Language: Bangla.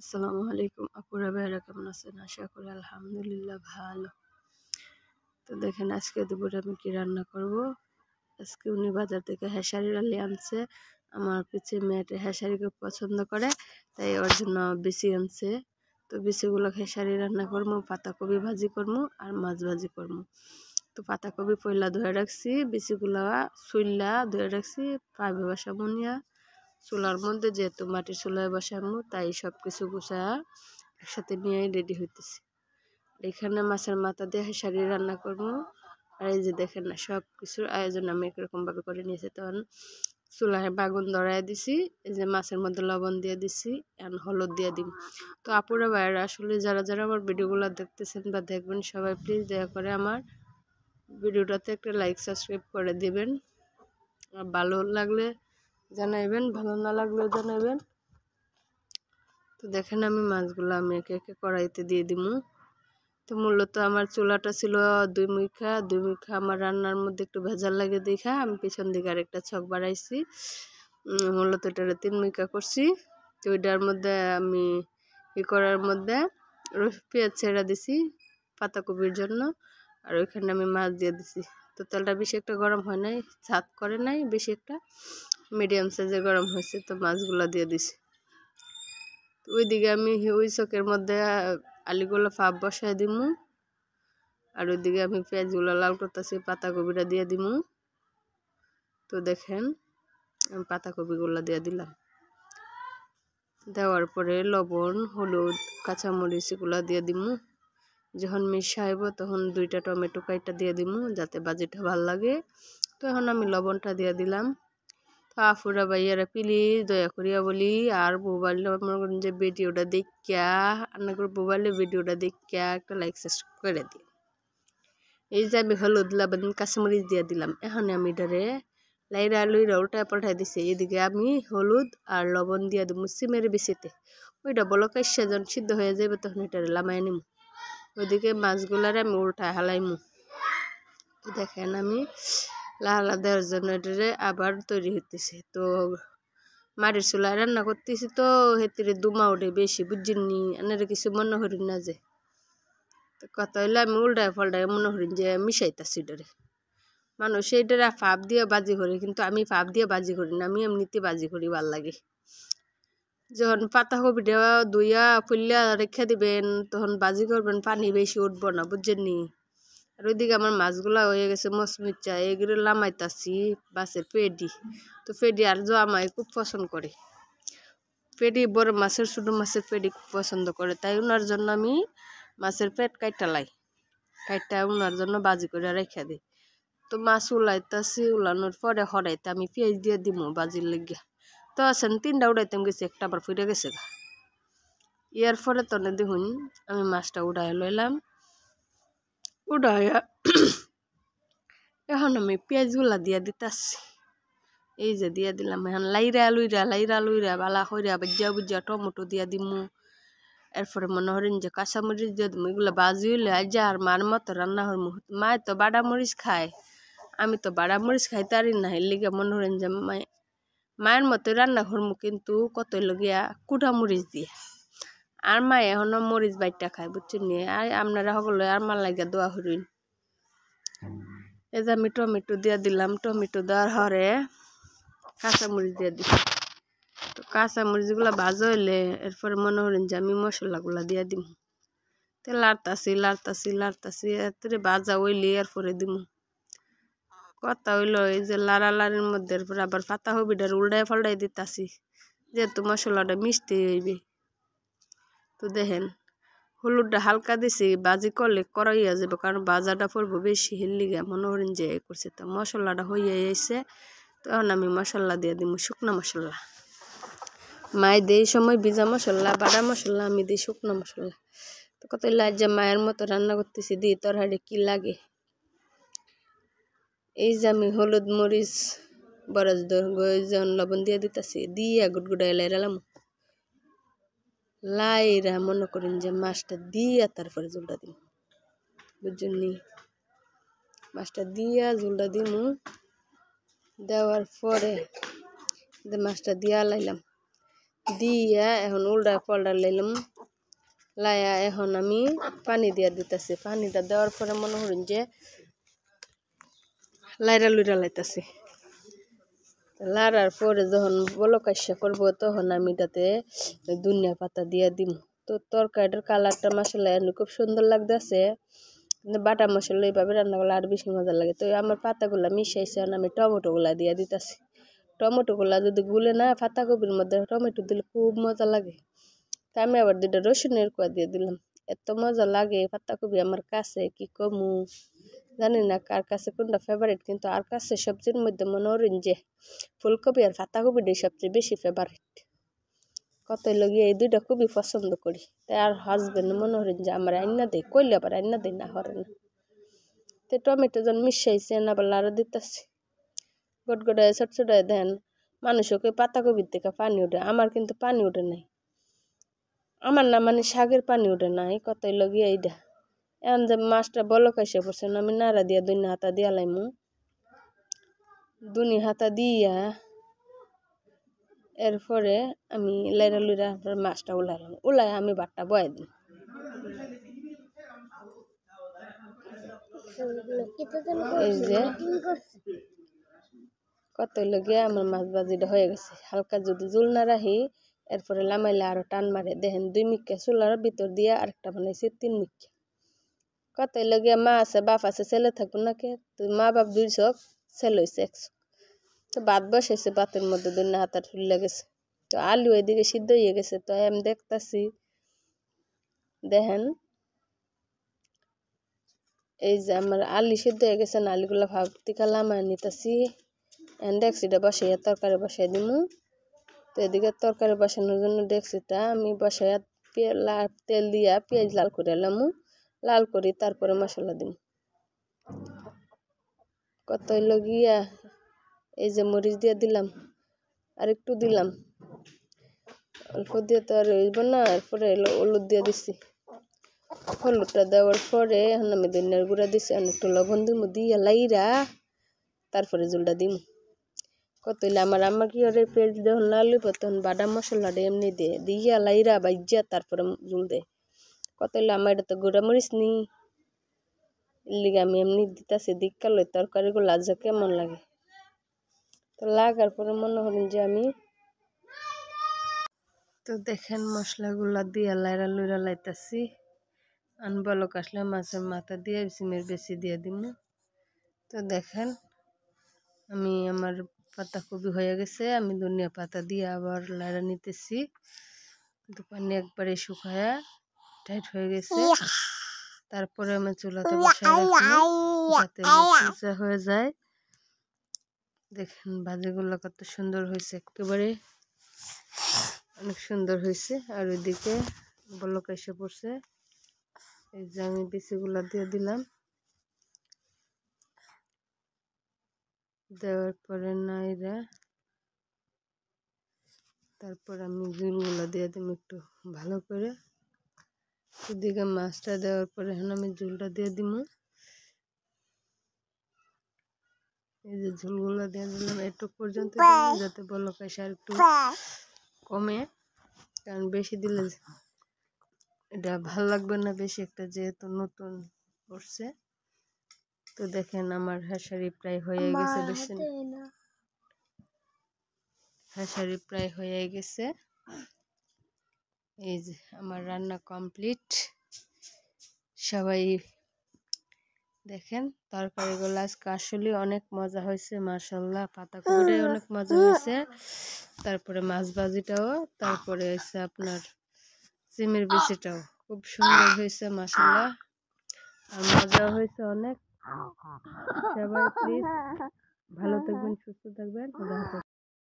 আসসালামু আলাইকুম আপুরা ভাইরা, কেমন আছেন? আশা করি আলহামদুলিল্লাহ ভালো। তো দেখেন আজকে দুপুরে আমি কি রান্না করব। আজকে উনি বাজার থেকে হেঁসারি আলি আনছে। আমার পিছে মেয়েটা হেঁসারি খুব পছন্দ করে, তাই ওর জন্য বিচি আনছে। তো বিচিগুলো হেঁসারি রান্না করবো, পাতাকপি ভাজি করবো আর মাছ ভাজি করবো। তো পাতাকপি পয়লা ধুয়ে রাখছি, বিচিগুলা চুইল্লা ধুয়ে রাখছি, পাইবে বাসা মুনিয়া চুলার মধ্যে, যেহেতু মাটির চুলায় বসামু তাই সব কিছু গুছা একসাথে নিয়ে রেডি হইতেছি। এখানে মাছের মাথা দিয়ে হেঁসারি রান্না করবো। আর এই যে দেখেন না, সব কিছুর আয়োজন আমি একরকম ভাবে করে নিয়েছি। তখন চুলায় বাগুন ধরাই দিছি, এই যে মাছের মধ্যে লবণ দিয়ে দিছি, এখন হলুদ দিয়ে দিম। তো আপুরা ভাইয়েরা, আসলে যারা যারা আমার ভিডিওগুলো দেখতেছেন বা দেখবেন, সবাই প্লিজ দয়া করে আমার ভিডিওটাতে একটা লাইক সাবস্ক্রাইব করে দিবেন। আর ভালো লাগলে জানাইবেন, ভালো না লাগলেও জানাইবেন। তো দেখেন আমি মাছগুলো আমি একে একে কড়াইতে দিয়ে দিমু। তো মূলত আমার চুলাটা ছিল দুই মুখা আমার রান্নার মধ্যে একটু ভেজাল লাগে দেখা আমি পিছন দিকে আরেকটা ছক বাড়াইছি। মূলত এটা 3 মুখা করছি। তো ওইটার মধ্যে আমি করার মধ্যে পেঁয়াজ ছেড়া দিছি পাতাকপির জন্য, আর ওইখানে আমি মাছ দিয়ে দিছি। তো তেলটা বেশি একটা গরম হয় নাই, ছাদ করে নাই বেশি একটা, মিডিয়াম সাইজে গরম হয়েছে। তো মাছগুলো দিয়ে দিছি। ওইদিকে আমি ওই চকের মধ্যে আলুগুলো ফাপ বসাই দিমু, আর ওইদিকে আমি পেঁয়াজগুলো লাল করতেছি, পাতাকপিটা দিয়ে দিমু। তো দেখেন আমি পাতাকপিগুলো দিয়ে দিলাম। দেওয়ার পরে লবণ, হলুদ, কাঁচামরিচ এগুলো দিয়ে দিমু। যখন মিশাইব তখন 2টা টমেটো কাইটা দিয়ে দিমু, যাতে ভাজিটা ভাল লাগে। তো এখন আমি লবণটা দিয়ে দিলাম। তো আফুরা ভাইয়ারা প্লিজ দয়া করিয়া বলি, আর মোবাইলে মনে করেন যে ভিডিওটা দেখিয়া রান্না করে মোবাইলে ভিডিওটা দেখিয়া একটা লাইক সাবস্ক্রাইব করে দিই। এই যে আমি হলুদ, লবণ, কাঁচামরিচ দিয়ে দিলাম। এখন আমি এটারে লাইরা লুইরা উল্টা পাল্টাই দিছি। এদিকে আমি হলুদ আর লবণ দিয়ে দেবো সিমের বিচিতে। ওইটা বলক এসে যখন সিদ্ধ হয়ে যাবে তখন এটারে লামাই নিমু। ওইদিকে মাছগুলারে আমি উল্টায় হালাইমু। দেখেন আমি লালা দেওয়ার জন্য এটারে আবার তৈরি হইতেছে। তো মাটির চুলায় রান্না করতেছি, তো হেতিরে দুমা ওঠে বেশি, বুঝিনি এনারে কিছু মনে হরিণ না যে। তো কথা হইলে আমি উল্টায় ফল্টায় মনে হরিণ যে মিশাইতাছি এটারে। মানুষ এইটারে ফাপ দিয়ে বাজি করি, কিন্তু আমি ফাপ দিয়ে বাজি করি না, আমি এমনিতে বাজি করি, ভাল লাগে। যখন পাতাকপিটা ধুইয়া ফুলিয়া রেখে দিবেন তখন বাজি করবেন, পানি বেশি উঠবো না, বুঝছেননি। আর ওইদিকে আমার মাছগুলা হয়ে গেছে মচমিচা, এগুলো লামাইতাছি বাসের পেডি। তো পেডি আর আমায় খুব পছন্দ করে, পেডি বড় মাছের ছোটো মাছের পেডি খুব পছন্দ করে, তাই ওনার জন্য আমি মাছের পেট কাইটা লাই, কাইটা ওনার জন্য বাজি করে রেখে দিই। তো মাছ উলাইতাছি, উলানোর পরে হরাইতে আমি পেঁয়াজ দিয়ে দিমু বাজির লেগিয়া। তো আছেন 3টা উড়াইতাম গেছি, একটা আবার ফুটে গেছে গা। ইয়ার পরে তো দেখুন আমি মাছটা উড়াই লইলাম। উড়াইয়া এখন আমি পেঁয়াজগুলা দিয়া দিতাছি। এই যে দিয়া দিলাম। এখন লাইরা লুইরা বালা হইরা বাজ্যা বুজ্জা টমেটো দিয়া দিমু। এরপরে মনে হরেন যে কাঁচামরিচ দিয়ে দিমু। এগুলো বাজি হইলে আজ আর মার মতো রান্না হরমু। মায় তো বাড়া মরিচ খায়, আমি তো বাড়া মরিচ খাইতে পারি না, এর লিগে মনে হরেন যে মায়ের মতো রান্না করমু, কিন্তু কত লগিয়া কুটা মরিচ দিয়ে। আর মায়ে এখনো মরিচ বাইটটা খায়, বুঝছেন নি। আর আপনারা সকলে আর মার লাগিয়া দোয়া হরিন। এই যে আমি টমেটো দিয়া দিলাম, টমেটো দেওয়ার হরে কাঁচামরিচ দিয়ে দিই। তো কাঁচামরিচগুলো ভাজা হইলে এরপরে মনে হরেন যে আমি মশলাগুলা দিয়া দিম। তো লাড়তাছি এরপরে ভাজা হইলে এরপরে দিমু। কথা হইলো এই যে লাড়ালাড়ির মধ্যে এরপরে আবার পাতাকপিটার উল্টায় ফাল্টাই দিতাছি, যেহেতু মশলাটা মিষ্টি হইবে। তো দেখেন হলুদটা হালকা দিছি, বাজি করলে করাইয়া যাবে, কারণ বাজাটা পড়বো বেশি, হিল্লিগা মনে হরেন যে করছে। তো মশলাটা হইয়া এসে তখন আমি মশলা দিয়ে দিব, শুকনো মশলা। মায় দেই সময় ভিজা মশলা, বাড়া মশলা, আমি দিই শুকনো মশলা। তো কত লাজ যে মায়ের মতো রান্না করতেছি, দিই তরকারি কি লাগে। এই যে আমি হলুদ মরিচ বরজ যেমন লবণ দিয়ে দিতেছি, দিয়া গুটগুটাই লাইরালাম। লাইরা মনে করেন যে মাছটা দিয়া তারপরে ঝোলটা দিম, বুঝছেন নি। মাছটা দিয়া ঝোলটা দিমু, দেওয়ার পরে মাছটা দিয়া লাইলাম। দিয়া এখন উল্টা পাল্টা লাইলাম, লাইয়া এখন আমি পানি দিয়া দিতেছি। পানিটা দেওয়ার পরে মনে করেন যে লাইরা লুইরা লাইতেছি। লাড়ার পরে যখন বলক আইসা করবো তখন আমি এটাতে ধনিয়া পাতা দিয়া দিম। তো তরকারিটার কালারটা মাসাল্লাহ খুব সুন্দর লাগতেছে, কিন্তু বাটা মশলা এইভাবে রান্না করলে আর বেশি মজা লাগে। তো আমার পাতাগুলা মিশাইছে, আমি টমেটোগুলা দিয়া দিতেছি। টমেটোগুলা যদি গুলে না, পাতাকপির মধ্যে টমেটো দিলে খুব মজা লাগে। তা আমি আবার 2টা রসুনের কোয়া দিয়ে দিলাম। এত মজা লাগে পাতাকপি আমার কাছে, কি কমু জানি না কার কাছে কোনটা ফেভারিট, কিন্তু আর কাছে সবজির মধ্যে মনে করেন যে ফুলকপি আর পাতাকপিটাই সবচেয়ে বেশি ফেভারিট। কত লগিয়ে এই 2টা খুবই পছন্দ করি। তাই আর হাজবেন্ড মনে করেন যে আমার আইনা দেয়, কইলে আবার আইনা দেয় না হরে না। তো টমেটো যখন মিশাইছে আবার লাড়া দিতেছি, গটগটায় ছোট ছোটায় দেন। মানুষকে পাতাকপির থেকে পানি ওঠে, আমার কিন্তু পানি ওঠে নাই। আমার না মানে শাকের পানি ওঠে নাই, কতই লগিয়ে এইটা। এখন যে মাছটা বলক এসে পড়ছে, আমি নাড়া দিয়া 2 হাতা দিয়া লাইমু। 2 হাতা দিয়া এরপরে আমি লাইরা লুইরা মাছটা উলাইলাম, উলাই আমি ভাতটা বয়ে দিই। এই যে কত লগিয়া আমার মাছ ভাজিটা হয়ে গেছে। হালকা যদি জুল না রাখি এরপরে লামাইলে আরো টান মারে। দেখেন 2 মিক্কা চুলার ভিতর দিয়া আরেকটা বানাইছি 3 মিক্কা। কত লগিয়া মা আছে বাপ আছে, ছেলে থাকবো নাকি? তো মা বাপ 2 চোখ, ছেলে হয়েছে 1 চোখ। তো ভাত বসাইছে, ভাতের মধ্যে 2 হাতা ঠুলে গেছে। তো আলু এদিকে সিদ্ধ হয়ে গেছে। তো আমি দেখতাছি, দেখেন এই যে আমার আলু সিদ্ধ হয়ে গেছে, আলুগুলা ভাব থেকে লামায় নিতেছি। ডেক্সিটা বসাইয়া তরকারি বসাই দিমু। তো এদিকে তরকারি বসানোর জন্য ডেক্সিটা আমি বসাইয়া তেল দিয়া পেঁয়াজ লাল করে লামু, লাল করি তারপরে মশলা দিম। কত লগিয়া এই যে মরিচ দিয়ে দিলাম, আর একটু দিলাম, অল্প দিয়ে তো আর হইব না। এরপরে হলুদ দিয়ে দিছি। হলুদটা দেওয়ার পরে এখন আমি ধনিয়ার গুঁড়া দিছি, একটু লবণ দিমু, দিয়া লাইরা তারপরে জলটা দিমু। কত হইলে আমার আম্মা কি করে, পেঁয়াজ যখন লাল হইব তখন বাদাম মশলাটা এমনি দিয়ে দিয়া লাইরা বাইজা তারপরে জল দেয়। কত হইলে আমার এটা তো গুঁড়া মরিচ নি, এর লিগে আমি এমনি দিতেছি। দিককাল ওই তরকারিগুলো আজ কেমন লাগে। তো লাগার পরে মনে করেন যে আমি তো দেখেন মশলাগুলা দিয়া লাইরা লুইরা লাইতাছি। বলক আসলে মাছের মাথা দিয়ে সিমের বেশি দিয়ে দিমু। তো দেখেন আমি আমার পাতাকপি হয়ে গেছে, আমি ধনিয়া পাতা দিয়ে আবার লাইরা নিতেছি। কিন্তু পানি একবারে শুকায়া টাইট হয়ে গেছে। তারপরে আমি চুলাতে বসায় রাখলাম যাতে মশলা হয়ে যায়। দেখেন ভাজিগুলো কত সুন্দর হয়েছে, একেবারে অনেক সুন্দর হয়েছে। আর ওইদিকে বলক এসে পড়ছে, এই যে আমি বিচিগুলা দিয়ে দিলাম। দেওয়ার পরে নাইরা তারপর আমি ঝুলগুলো দিয়ে দিম একটু ভালো করে। এদিকে মাছটা দেওয়ার পরে এখন আমি ঝুলটা দিয়ে দিব। এই যে ঝুলগুলো দিয়ে দিলাম একটু পর্যন্ত, যাতে বলক এসে আর একটু কমে, কারণ বেশি দিলে এটা ভাল লাগবে না বেশি একটা, যেহেতু নতুন করছে। তো দেখেন আমার হাঁসারি প্রায় হয়ে গেছে, বেশি হাঁসারি প্রায় হয়ে গেছে। এই যে আমার রান্না কমপ্লিট। সবাই দেখেন তরকারিগুলো আজকে আসলে অনেক মজা হয়েছে, মাশাআল্লাহ। পাতাকপিটাই অনেক মজা হয়েছে, তারপরে মাছ ভাজিটাও, তারপরে হচ্ছে আপনার সিমের বিচিটাও খুব সুন্দর হয়েছে মাশাআল্লাহ, আর মজা হয়েছে অনেক। সবাই প্লিজ ভালো থাকবেন, সুস্থ থাকবেন।